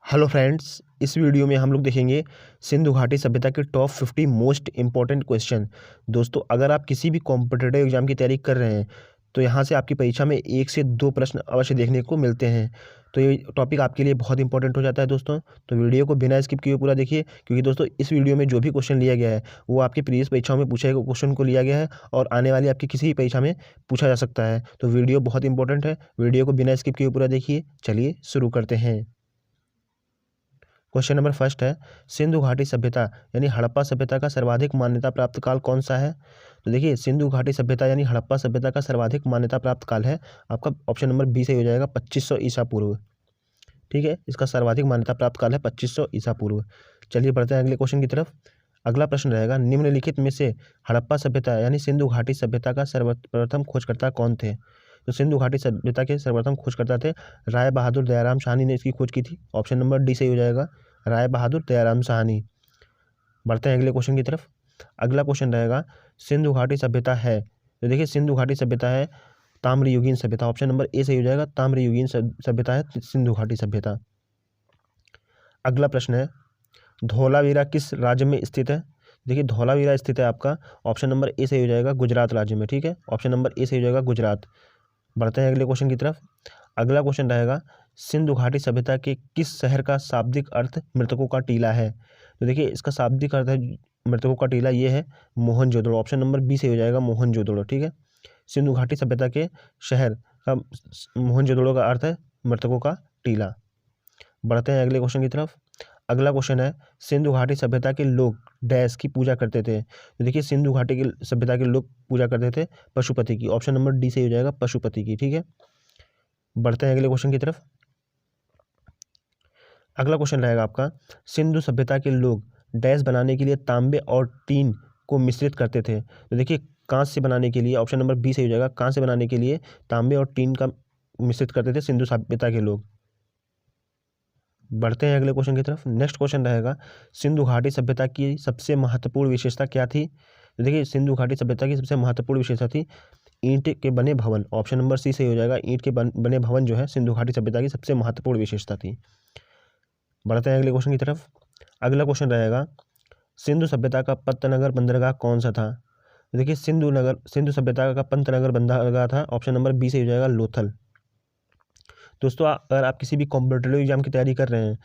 Hello friends, इस video में हम लोग देखेंगे सिंधु घाटी सभ्यता के टॉप 50 मोस्ट इंपॉर्टेंट क्वेश्चन। दोस्तों, अगर आप किसी भी कॉम्पिटिटिव एग्जाम की तैयारी कर रहे हैं तो यहाँ से आपकी परीक्षा में 1 से 2 प्रश्न अवश्य देखने को मिलते हैं। तो ये टॉपिक आपके लिए बहुत इंपॉर्टेंट हो जाता है दोस्तों। तो वीडियो को बिना स्किप किए पूरा देखिए, क्योंकि दोस्तों इस वीडियो में जो भी क्वेश्चन लिया गया है वो आपकी प्रीवियस परीक्षाओं में पूछे गए क्वेश्चन को लिया गया है और आने वाली आपकी किसी भी परीक्षा में पूछा जा सकता है। तो वीडियो बहुत इंपॉर्टेंट है, वीडियो को बिना स्किप किए पूरा देखिए। चलिए शुरू करते हैं। क्वेश्चन नंबर फर्स्ट है, सिंधु घाटी सभ्यता यानी हड़प्पा सभ्यता का सर्वाधिक मान्यता प्राप्त काल कौन सा है? तो देखिए, सिंधु घाटी सभ्यता यानी हड़प्पा सभ्यता का सर्वाधिक मान्यता प्राप्त काल है आपका ऑप्शन नंबर बी सही हो जाएगा 2500 ईसा पूर्व। ठीक है, इसका सर्वाधिक मान्यता प्राप्त काल है 2500 ईसा पूर्व। चलिए बढ़ते हैं अगले क्वेश्चन की तरफ। अगला प्रश्न रहेगा, निम्नलिखित में से हड़प्पा सभ्यता यानी सिंधु घाटी सभ्यता का सर्वप्रथम खोजकर्ता कौन थे? तो सिंधु घाटी सभ्यता के सर्वप्रथम खोजकर्ता थे राय बहादुर दयाराम साहनी ने इसकी खोज की थी। ऑप्शन नंबर डी सही हो जाएगा, राय बहादुर दयाराम साहनी। बढ़ते हैं अगले क्वेश्चन की तरफ। अगला क्वेश्चन रहेगा, सिंधु घाटी सभ्यता है, तो देखिए सिंधु घाटी सभ्यता है ताम्रयुगीन सभ्यता। ऑप्शन नंबर ए सही हो जाएगा, ताम्रयुगीन सभ्यता है सिंधु घाटी सभ्यता। अगला प्रश्न है, धौलावीरा किस राज्य में स्थित है? देखिए धौलावीरा स्थित है आपका ऑप्शन नंबर ए सही हो जाएगा गुजरात राज्य में। ठीक है, ऑप्शन नंबर ए सही हो जाएगा गुजरात। बढ़ते हैं अगले क्वेश्चन की तरफ। अगला क्वेश्चन रहेगा, सिंधु घाटी सभ्यता के किस शहर का शाब्दिक अर्थ मृतकों का टीला है? तो देखिए इसका शाब्दिक अर्थ है मृतकों का टीला, ये है मोहनजोदड़ो। ऑप्शन नंबर बी सही हो जाएगा मोहनजोदड़ो। ठीक है, सिंधु घाटी सभ्यता के शहर का मोहनजोदड़ो का अर्थ है मृतकों का टीला। बढ़ते हैं अगले क्वेश्चन की तरफ। अगला क्वेश्चन है, सिंधु घाटी सभ्यता के लोग डैश की पूजा करते थे? तो देखिए सिंधु घाटी की सभ्यता के लोग पूजा करते थे पशुपति की। ऑप्शन नंबर डी सही हो जाएगा पशुपति की। ठीक है, बढ़ते हैं अगले क्वेश्चन की तरफ। अगला क्वेश्चन रहेगा आपका, सिंधु सभ्यता के लोग डैश बनाने के लिए तांबे और टीन को मिश्रित करते थे? तो देखिए कांच से बनाने के लिए ऑप्शन नंबर बी सही हो जाएगा, कांच से बनाने के लिए तांबे और टीन का मिश्रित करते थे सिंधु सभ्यता के लोग। बढ़ते हैं अगले क्वेश्चन की तरफ। नेक्स्ट क्वेश्चन रहेगा, सिंधु घाटी सभ्यता की सबसे महत्वपूर्ण विशेषता क्या थी? तो देखिए सिंधु घाटी सभ्यता की सबसे महत्वपूर्ण विशेषता थी ईंट के बने भवन। ऑप्शन नंबर सी सही हो जाएगा, ईंट के बने भवन जो है सिंधु घाटी सभ्यता की सबसे महत्वपूर्ण विशेषता थी। बढ़ते हैं अगले क्वेश्चन की तरफ। अगला क्वेश्चन रहेगा, सिंधु सभ्यता का पंतनगर बंदरगाह कौन सा था? तो देखिए सिंधु सभ्यता का पंतनगर बंदरगाह था ऑप्शन नंबर बी सही हो जाएगा लोथल। दोस्तों, अगर आप किसी भी कॉम्पिटिटिव एग्जाम की तैयारी कर रहे हैं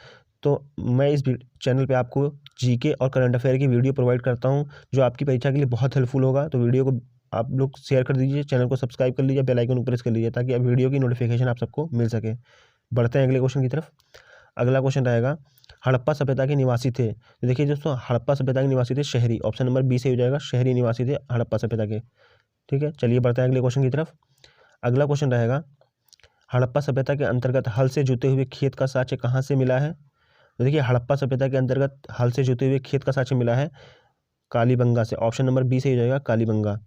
तो मैं इस चैनल पे आपको जीके और करंट अफेयर की वीडियो प्रोवाइड करता हूं, जो आपकी परीक्षा के लिए बहुत हेल्पफुल होगा। तो वीडियो को आप लोग शेयर कर दीजिए, चैनल को सब्सक्राइब कर लीजिए, बेल आइकन को प्रेस कर लीजिए ताकि अब वीडियो की नोटिफिकेशन आप सबको मिल सके। बढ़ते हैं अगले क्वेश्चन की तरफ। अगला क्वेश्चन रहेगा, हड़प्पा सभ्यता के निवासी थे? तो देखिए दोस्तों, हड़प्पा सभ्यता के निवासी थे शहरी। ऑप्शन नंबर बी से हो जाएगा, शहरी निवासी थे हड़प्पा सभ्यता के। ठीक है, चलिए बढ़ते हैं अगले क्वेश्चन की तरफ। अगला क्वेश्चन रहेगा, हड़प्पा सभ्यता के अंतर्गत हल से जुते हुए खेत का साक्ष्य कहाँ से मिला है? तो देखिए हड़प्पा सभ्यता के अंतर्गत हल से जुते हुए खेत का साक्ष्य मिला है कालीबंगा से। ऑप्शन नंबर बी से हो जाएगा कालीबंगा।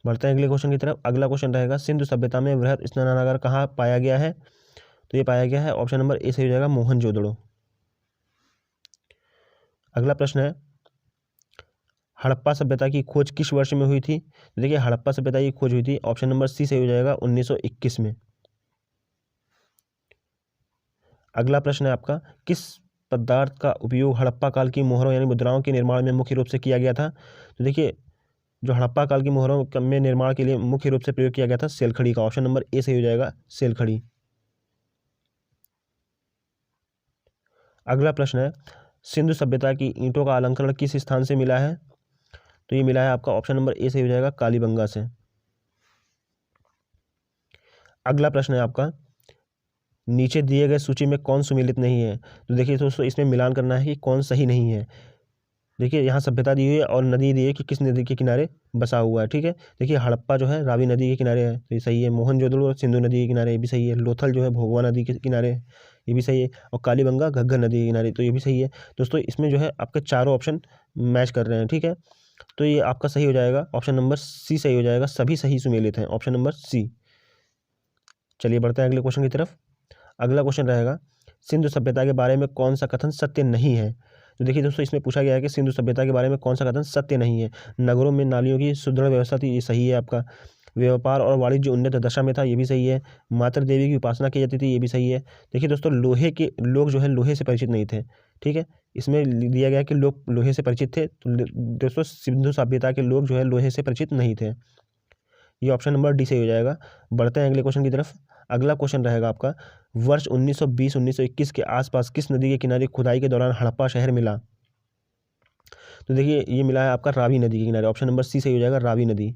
बढ़ते हैं अगले क्वेश्चन की तरफ। अगला क्वेश्चन रहेगा, सिंधु सभ्यता में वृहद स्नानागार कहाँ पाया गया है? तो ये पाया गया है ऑप्शन नंबर ए से हो जाएगा मोहनजोदड़ो। अगला प्रश्न है, हड़प्पा सभ्यता की खोज किस वर्ष में हुई थी? तो देखिए हड़प्पा सभ्यता की खोज हुई थी ऑप्शन नंबर सी से हो जाएगा 1921 में। अगला प्रश्न है आपका, किस पदार्थ का उपयोग हड़प्पा काल की मोहरों यानी मुद्राओं के निर्माण में मुख्य रूप से किया गया था? तो देखिए जो हड़प्पा काल की मोहरों में निर्माण के लिए मुख्य रूप से प्रयोग किया गया था सेलखड़ी का। ऑप्शन नंबर ए सही हो जाएगा सेलखड़ी। अगला प्रश्न है, सिंधु सभ्यता की ईंटों का अलंकरण किस स्थान से मिला है? तो ये मिला है आपका ऑप्शन नंबर ए सही हो जाएगा कालीबंगा से। अगला प्रश्न है आपका, नीचे दिए गए सूची में कौन सुमेलित नहीं है? तो देखिए दोस्तों, इसमें मिलान करना है कि कौन सही नहीं है। देखिए यहाँ सभ्यता दी हुई है और नदी दी है कि किस नदी के किनारे बसा हुआ है। ठीक है, देखिए हड़प्पा जो है रावी नदी के किनारे है, तो ये सही है। मोहनजोदड़ो सिंधु नदी के किनारे, ये भी सही है। लोथल जो है भोगवा नदी के किनारे है, ये भी सही है। और कालीबंगा घग्गर नदी के किनारे, तो ये भी सही है। दोस्तों इसमें जो है आपके चारों ऑप्शन मैच कर रहे हैं। ठीक है, तो ये आपका सही हो जाएगा, ऑप्शन नंबर सी सही हो जाएगा, सभी सही सुमेलित हैं, ऑप्शन नंबर सी। चलिए बढ़ते हैं अगले क्वेश्चन की तरफ। अगला क्वेश्चन रहेगा, सिंधु सभ्यता के बारे में कौन सा कथन सत्य नहीं है? तो देखिए दोस्तों, इसमें पूछा गया है कि सिंधु सभ्यता के बारे में कौन सा कथन सत्य नहीं है। नगरों में नालियों की सुदृढ़ व्यवस्था थी, ये सही है आपका। व्यापार और वाणिज्य उन्नत दशा में था, ये भी सही है। मातृ देवी की उपासना की जाती थी, ये भी सही है। देखिए दोस्तों, लोहे के लोग जो है लोहे से परिचित नहीं थे, ठीक है। इसमें दिया गया कि लोग लोहे से परिचित थे, तो दोस्तों सिंधु सभ्यता के लोग जो है लोहे से परिचित नहीं थे। ये ऑप्शन नंबर डी सही हो जाएगा। बढ़ते हैं अगले क्वेश्चन की तरफ। अगला क्वेश्चन रहेगा आपका, वर्ष 1920-1921 के आसपास किस नदी के किनारे खुदाई के दौरान हड़प्पा शहर मिला? तो देखिए ये मिला है आपका रावी नदी के किनारे, ऑप्शन नंबर सी सही हो जाएगा, रावी नदी।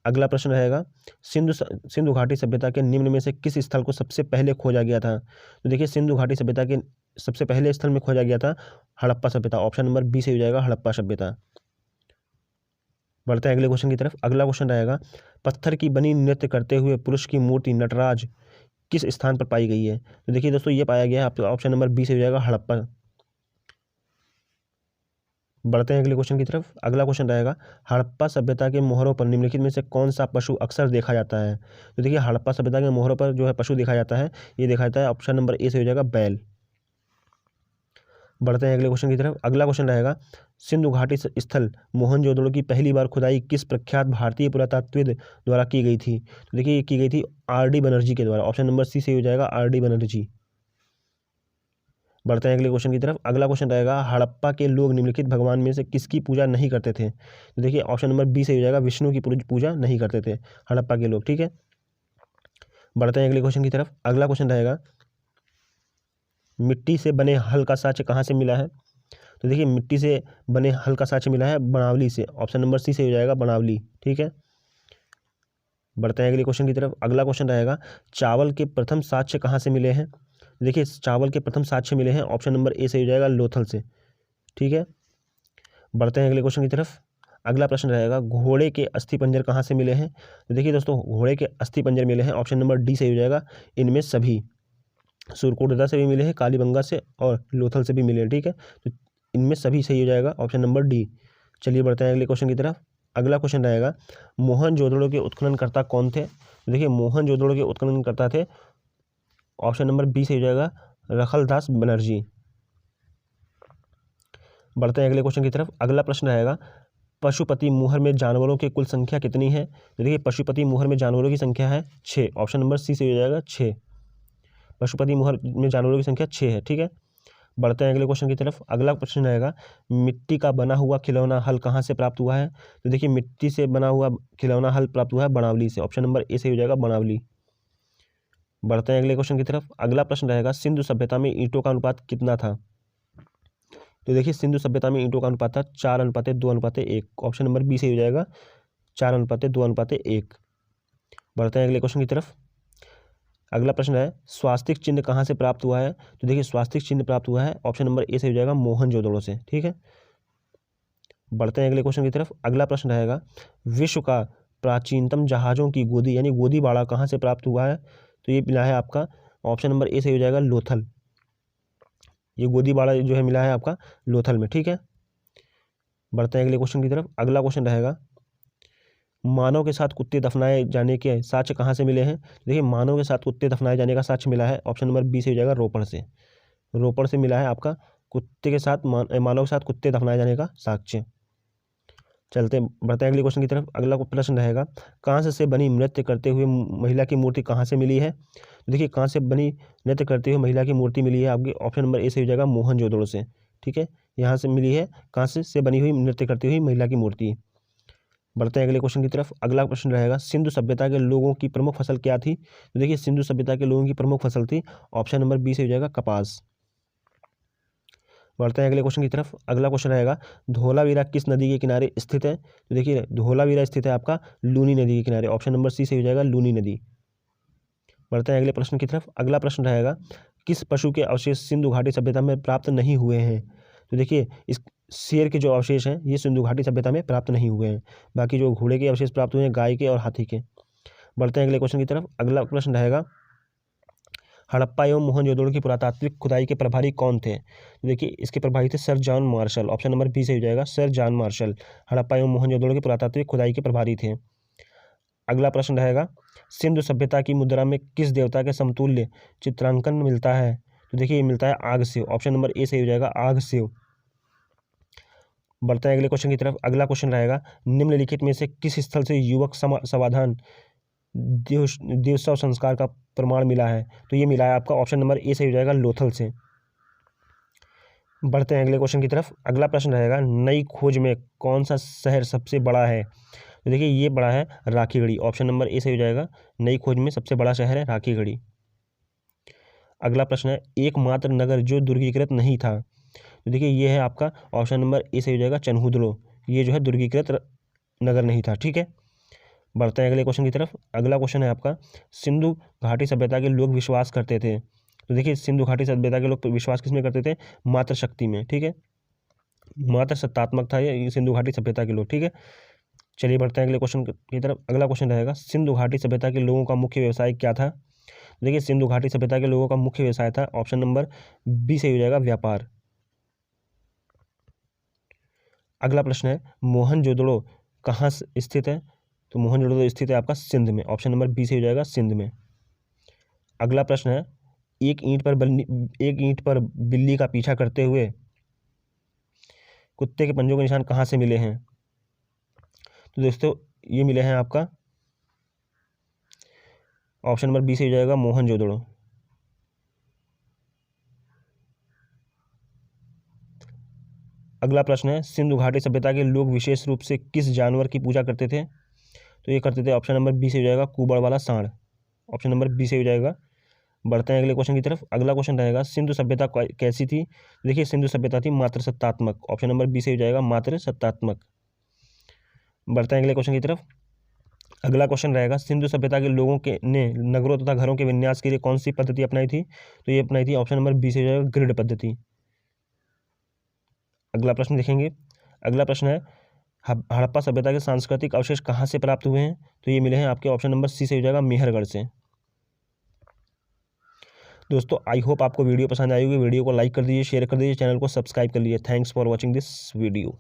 अगला प्रश्न रहेगा, सिंधु घाटी सभ्यता के निम्न में से किस स्थल को सबसे पहले खोजा गया था? तो देखिए सिंधु घाटी सभ्यता के सबसे पहले स्थल में खोजा गया था हड़प्पा सभ्यता, ऑप्शन नंबर बी सही हो जाएगा, हड़प्पा सभ्यता। बढ़ते हैं अगले क्वेश्चन की तरफ। अगला क्वेश्चन रहेगा, पत्थर की बनी नृत्य करते हुए पुरुष की मूर्ति नटराज किस स्थान पर पाई गई है? तो देखिए दोस्तों, ये पाया गया है आपका ऑप्शन नंबर बी से हो जाएगा, हड़प्पा। बढ़ते हैं अगले क्वेश्चन की तरफ। अगला क्वेश्चन रहेगा, हड़प्पा सभ्यता के मोहरों पर निम्नलिखित में से कौन सा पशु अक्सर देखा जाता है? तो देखिए हड़प्पा सभ्यता के मोहरों पर जो है पशु देखा जाता है, ये देखा जाता है ऑप्शन नंबर ए से हो जाएगा, बैल। बढ़ते हैं अगले क्वेश्चन की तरफ। अगला क्वेश्चन रहेगा, सिंधु घाटी स्थल मोहनजोदड़ो की पहली बार खुदाई किस प्रख्यात भारतीय पुरातत्वविद द्वारा की गई थी? तो देखिए ये की गई थी आर.डी. बनर्जी के द्वारा, ऑप्शन नंबर सी से हो जाएगा, आर.डी. बनर्जी। बढ़ते हैं अगले क्वेश्चन की तरफ। अगला क्वेश्चन रहेगा, हड़प्पा के लोग निम्नलिखित भगवान में से किसकी पूजा नहीं करते थे? तो देखिए ऑप्शन नंबर बी से हो जाएगा, विष्णु की पूजा नहीं करते थे हड़प्पा के लोग, ठीक है। बढ़ते हैं अगले क्वेश्चन की तरफ। अगला क्वेश्चन रहेगा, मिट्टी से बने हल का साक्ष्य कहाँ से मिला है? तो देखिए मिट्टी से बने हल का साक्ष्य मिला है बनावली से, ऑप्शन नंबर सी से हो जाएगा, बनावली, ठीक है। बढ़ते हैं अगले क्वेश्चन की तरफ। अगला क्वेश्चन रहेगा, चावल के प्रथम साक्ष्य कहाँ से मिले हैं? देखिए चावल के प्रथम साक्ष्य मिले हैं ऑप्शन नंबर ए से हो जाएगा, लोथल से, ठीक है। बढ़ते हैं अगले क्वेश्चन की तरफ। अगला प्रश्न रहेगा, घोड़े के अस्थि पंजर कहाँ से मिले हैं? तो देखिए दोस्तों, घोड़े के अस्थि पंजर मिले हैं ऑप्शन नंबर डी से हो जाएगा, इनमें सभी। सुरकोटदा से भी मिले हैं, कालीबंगा से और लोथल से भी मिले हैं, ठीक है। तो इनमें सभी सही हो जाएगा ऑप्शन नंबर डी। चलिए बढ़ते हैं अगले क्वेश्चन की तरफ। अगला क्वेश्चन रहेगा, मोहनजोदड़ो के उत्खननकर्ता कौन थे? तो देखिए मोहनजोदड़ो के उत्खननकर्ता थे ऑप्शन नंबर बी से हो जाएगा, रखलदास बनर्जी। बढ़ते हैं अगले क्वेश्चन की तरफ। अगला प्रश्न रहेगा, पशुपति मुहर में जानवरों की कुल संख्या कितनी है? तो देखिए पशुपति मुहर में जानवरों की संख्या है 6, ऑप्शन नंबर सी से हो जाएगा, 6। पशुपति मुहर में जानवरों की संख्या 6 है, ठीक है। बढ़ते हैं अगले क्वेश्चन की तरफ। अगला प्रश्न रहेगा, मिट्टी का बना हुआ खिलौना हल कहाँ से प्राप्त हुआ है? तो देखिए मिट्टी से बना हुआ खिलौना हल प्राप्त हुआ है बनावली से, ऑप्शन नंबर ए से हो जाएगा, बनावली। बढ़ते हैं अगले क्वेश्चन की तरफ। अगला प्रश्न रहेगा, सिंधु सभ्यता में ईंटों का अनुपात कितना था? तो देखिए सिंधु सभ्यता में ईंटों का अनुपात था 4:2:1, ऑप्शन नंबर बी से हो जाएगा, 4:2:1। बढ़ते हैं अगले क्वेश्चन की तरफ। अगला प्रश्न है, स्वास्तिक चिन्ह कहाँ से प्राप्त हुआ है? तो देखिए स्वास्तिक चिन्ह प्राप्त हुआ है ऑप्शन नंबर ए से हो जाएगा, मोहनजोदड़ो से, ठीक है। बढ़ते हैं अगले क्वेश्चन की तरफ। अगला प्रश्न रहेगा, विश्व का प्राचीनतम जहाज़ों की गोदी यानी गोदीबाड़ा कहाँ से प्राप्त हुआ है? तो ये मिला है आपका ऑप्शन नंबर ए से हो जाएगा, लोथल। ये गोदीबाड़ा जो है मिला है आपका लोथल में, ठीक है। बढ़ते हैं अगले क्वेश्चन की तरफ। अगला क्वेश्चन रहेगा, मानव के साथ कुत्ते दफनाए जाने के साक्ष्य कहाँ से मिले हैं? देखिए मानव के साथ कुत्ते दफनाए जाने का साक्ष्य मिला है ऑप्शन नंबर बी से हो जाएगा, रोपड़ से। रोपड़ से मिला है आपका कुत्ते के साथ मानव के साथ कुत्ते दफनाए जाने का साक्ष्य। चलते बढ़ते हैं अगले क्वेश्चन की तरफ। अगला प्रश्न रहेगा, कांस्य से बनी नृत्य करते हुए महिला की मूर्ति कहाँ से मिली है? देखिए कांस्य से बनी नृत्य करते हुए महिला की मूर्ति मिली है आपकी ऑप्शन नंबर ए से हो जाएगा, मोहनजोदड़ो से, ठीक है। यहाँ से मिली है कांस्य से बनी हुई नृत्य करती हुई महिला की मूर्ति। बढ़ते हैं अगले क्वेश्चन की तरफ। अगला प्रश्न रहेगा, सिंधु सभ्यता के लोगों की प्रमुख फसल क्या थी? तो देखिए सिंधु सभ्यता के लोगों की प्रमुख फसल थी ऑप्शन नंबर बी से हो जाएगा, कपास। बढ़ते हैं अगले क्वेश्चन की तरफ। अगला क्वेश्चन रहेगा, धोलावीरा किस नदी के किनारे स्थित है? तो देखिए धोलावीरा स्थित है आपका लूनी नदी के किनारे, ऑप्शन नंबर सी से हो जाएगा, लूनी नदी। बढ़ते हैं अगले प्रश्न की तरफ। अगला प्रश्न रहेगा, किस पशु के अवशेष सिंधु घाटी सभ्यता में प्राप्त नहीं हुए हैं? तो देखिए इस शेर के जो अवशेष हैं ये सिंधु घाटी सभ्यता में प्राप्त नहीं हुए हैं, बाकी जो घोड़े के अवशेष प्राप्त हुए हैं, गाय के और हाथी के। बढ़ते हैं अगले क्वेश्चन की तरफ। अगला प्रश्न रहेगा, हड़प्पा एवं मोहनजोदड़ो की पुरातात्विक खुदाई के प्रभारी कौन थे? तो देखिए इसके प्रभारी थे sir John Marshall, option number B से हो जाएगा, सर जॉन मार्शल हड़प्पा एवं मोहनजोदड़ो की पुरातात्विक खुदाई के प्रभारी थे। अगला प्रश्न रहेगा, सिंधु सभ्यता की मुद्रा में किस देवता के समतुल्य चित्रांकन मिलता है? तो देखिए ये मिलता है आग से, ऑप्शन नंबर ए से हो जाएगा, आग से। बढ़ते हैं अगले क्वेश्चन की तरफ। अगला क्वेश्चन रहेगा, निम्नलिखित में से किस स्थल से युवक समाधान दिवसव संस्कार का प्रमाण मिला है? तो ये मिला है आपका ऑप्शन नंबर ए सही हो जाएगा, लोथल से। बढ़ते हैं अगले क्वेश्चन की तरफ। अगला प्रश्न रहेगा, नई खोज में कौन सा शहर सबसे बड़ा है? तो देखिए ये बड़ा है राखीगढ़ी, ऑप्शन नंबर ए सही हो जाएगा। नई खोज में सबसे बड़ा शहर है राखीगढ़ी। अगला प्रश्न है, एकमात्र नगर जो दुर्गीकृत नहीं था। तो देखिए ये है आपका ऑप्शन नंबर ए सही हो जाएगा, चनहुदलो। ये जो है दुर्गीकृत नगर नहीं था, ठीक है। बढ़ते हैं अगले क्वेश्चन की तरफ। अगला क्वेश्चन है आपका, सिंधु घाटी सभ्यता के लोग विश्वास करते थे। तो देखिए सिंधु घाटी सभ्यता के लोग विश्वास किसमें करते थे? मातृ शक्ति में, ठीक है। मातृ सत्तात्मक था ये सिंधु घाटी सभ्यता के लोग, ठीक है। चलिए बढ़ते हैं अगले क्वेश्चन की तरफ। अगला क्वेश्चन रहेगा, सिंधु घाटी सभ्यता के लोगों का मुख्य व्यवसाय क्या था? देखिए सिंधु घाटी सभ्यता के लोगों का मुख्य व्यवसाय था, ऑप्शन नंबर बी सही हो जाएगा, व्यापार। अगला प्रश्न है, मोहनजोदड़ो कहाँ स्थित है? तो मोहनजोदड़ो स्थित है आपका सिंध में, ऑप्शन नंबर बी सही हो जाएगा, सिंध में। अगला प्रश्न है, एक ईंट पर बिल्ली का पीछा करते हुए कुत्ते के पंजों के निशान कहाँ से मिले हैं? तो दोस्तों ये मिले हैं आपका ऑप्शन नंबर बी से हो जाएगा, मोहनजोदड़ो। अगला प्रश्न है, सिंधु घाटी सभ्यता के लोग विशेष रूप से किस जानवर की पूजा करते थे? तो ये करते थे ऑप्शन नंबर बी से हो जाएगा, कुबड़ वाला सांड, ऑप्शन नंबर बी से हो जाएगा। बढ़ते हैं अगले क्वेश्चन की तरफ। अगला क्वेश्चन रहेगा, सिंधु सभ्यता कैसी थी? देखिए सिंधु सभ्यता थी मातृ सत्तात्मक, ऑप्शन नंबर बी से हो जाएगा, मातृ सत्तात्मक। बढ़ते हैं अगले क्वेश्चन की तरफ। अगला क्वेश्चन रहेगा, सिंधु सभ्यता के लोगों के ने नगरों तथा घरों के विन्यास के लिए कौन सी पद्धति अपनाई थी? तो ये अपनाई थी ऑप्शन नंबर बी से हो जाएगा, ग्रिड पद्धति। अगला प्रश्न देखेंगे। अगला प्रश्न है, हड़प्पा सभ्यता के सांस्कृतिक अवशेष कहाँ से प्राप्त हुए हैं? तो ये मिले हैं आपके ऑप्शन नंबर सी से हो जाएगा, मेहरगढ़ से। दोस्तों आई होप आपको वीडियो पसंद आई होगी। वीडियो को लाइक कर दीजिए, शेयर कर दीजिए, चैनल को सब्सक्राइब कर लीजिए। Thanks for watching this video.